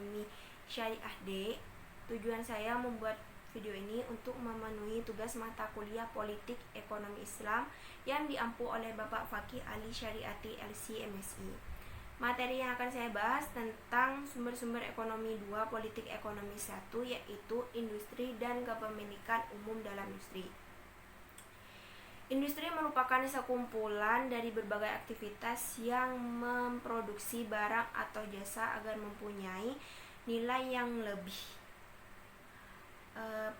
Ekonomi Syariah D. Tujuan saya membuat video ini untuk memenuhi tugas mata kuliah Politik Ekonomi Islam yang diampu oleh Bapak Fakih Ali Syariati LC MSI. Materi yang akan saya bahas tentang sumber-sumber ekonomi 2, politik ekonomi 1, yaitu industri dan kepemilikan umum dalam industri. Industri merupakan sekumpulan dari berbagai aktivitas yang memproduksi barang atau jasa agar mempunyai nilai yang lebih.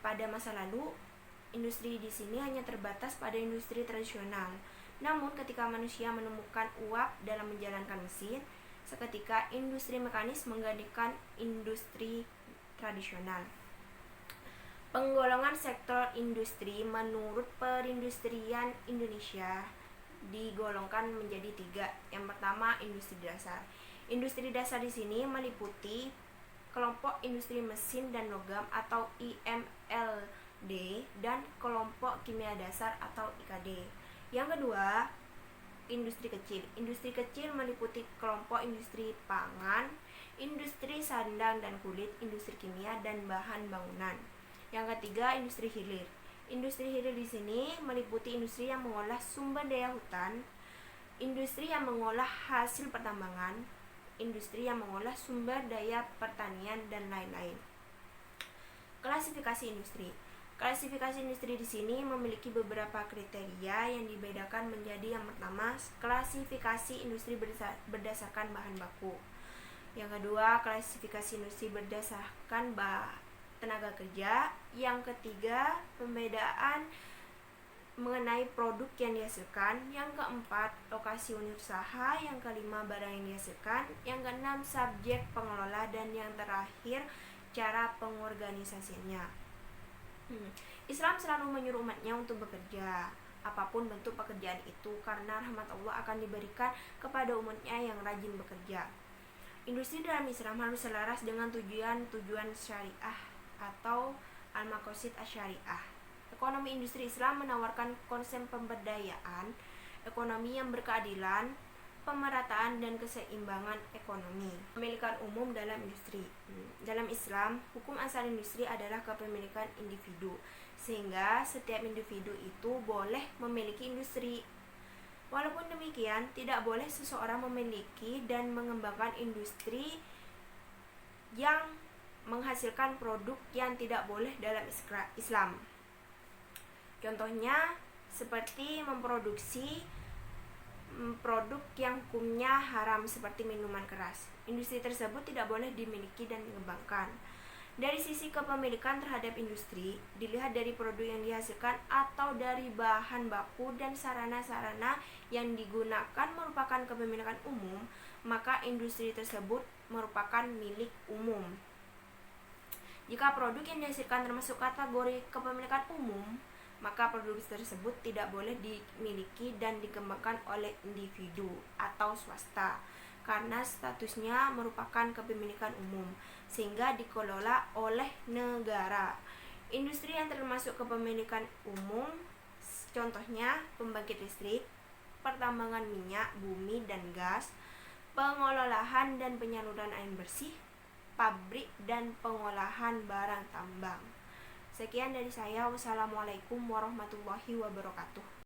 Pada masa lalu, industri di sini hanya terbatas pada industri tradisional. Namun, ketika manusia menemukan uap dalam menjalankan mesin, seketika industri mekanis menggantikan industri tradisional. Penggolongan sektor industri menurut Perindustrian Indonesia digolongkan menjadi 3. Yang pertama, industri dasar. Industri dasar di sini meliputi kelompok industri mesin dan logam atau IMLD dan kelompok kimia dasar atau IKD. Yang kedua, industri kecil. Industri kecil meliputi kelompok industri pangan, industri sandang dan kulit, industri kimia dan bahan bangunan. Yang ketiga, industri hilir. Industri hilir di sini meliputi industri yang mengolah sumber daya hutan, industri yang mengolah hasil pertambangan, industri yang mengolah sumber daya pertanian, dan lain-lain. Klasifikasi industri. Klasifikasi industri di sini memiliki beberapa kriteria yang dibedakan menjadi: yang pertama, klasifikasi industri berdasarkan bahan baku. Yang kedua, klasifikasi industri berdasarkan tenaga kerja. Yang ketiga, pembedaan mengenai produk yang dihasilkan. Yang keempat, lokasi unit usaha. Yang kelima, barang yang dihasilkan. Yang keenam, subjek pengelola. Dan yang terakhir, cara pengorganisasinya. Islam selalu menyuruh umatnya untuk bekerja, apapun bentuk pekerjaan itu, karena rahmat Allah akan diberikan kepada umatnya yang rajin bekerja. Industri dalam Islam harus selaras dengan tujuan syariah atau al-maqasid asy-syariah. Ekonomi industri Islam menawarkan konsep pemberdayaan ekonomi yang berkeadilan, pemerataan, dan keseimbangan ekonomi. Kepemilikan umum dalam industri. Dalam Islam, hukum asal industri adalah kepemilikan individu, sehingga setiap individu itu boleh memiliki industri. Walaupun demikian, tidak boleh seseorang memiliki dan mengembangkan industri yang menghasilkan produk yang tidak boleh dalam Islam. Contohnya seperti memproduksi produk yang hukumnya haram seperti minuman keras. Industri tersebut tidak boleh dimiliki dan dikembangkan. Dari sisi kepemilikan terhadap industri, dilihat dari produk yang dihasilkan atau dari bahan baku dan sarana-sarana yang digunakan merupakan kepemilikan umum, maka industri tersebut merupakan milik umum. Jika produk yang dihasilkan termasuk kategori kepemilikan umum, maka produk tersebut tidak boleh dimiliki dan dikembangkan oleh individu atau swasta, karena statusnya merupakan kepemilikan umum, sehingga dikelola oleh negara. Industri yang termasuk kepemilikan umum, contohnya pembangkit listrik, pertambangan minyak, bumi dan gas, pengolahan dan penyaluran air bersih, pabrik dan pengolahan barang tambang. Sekian dari saya. Wassalamualaikum warahmatullahi wabarakatuh.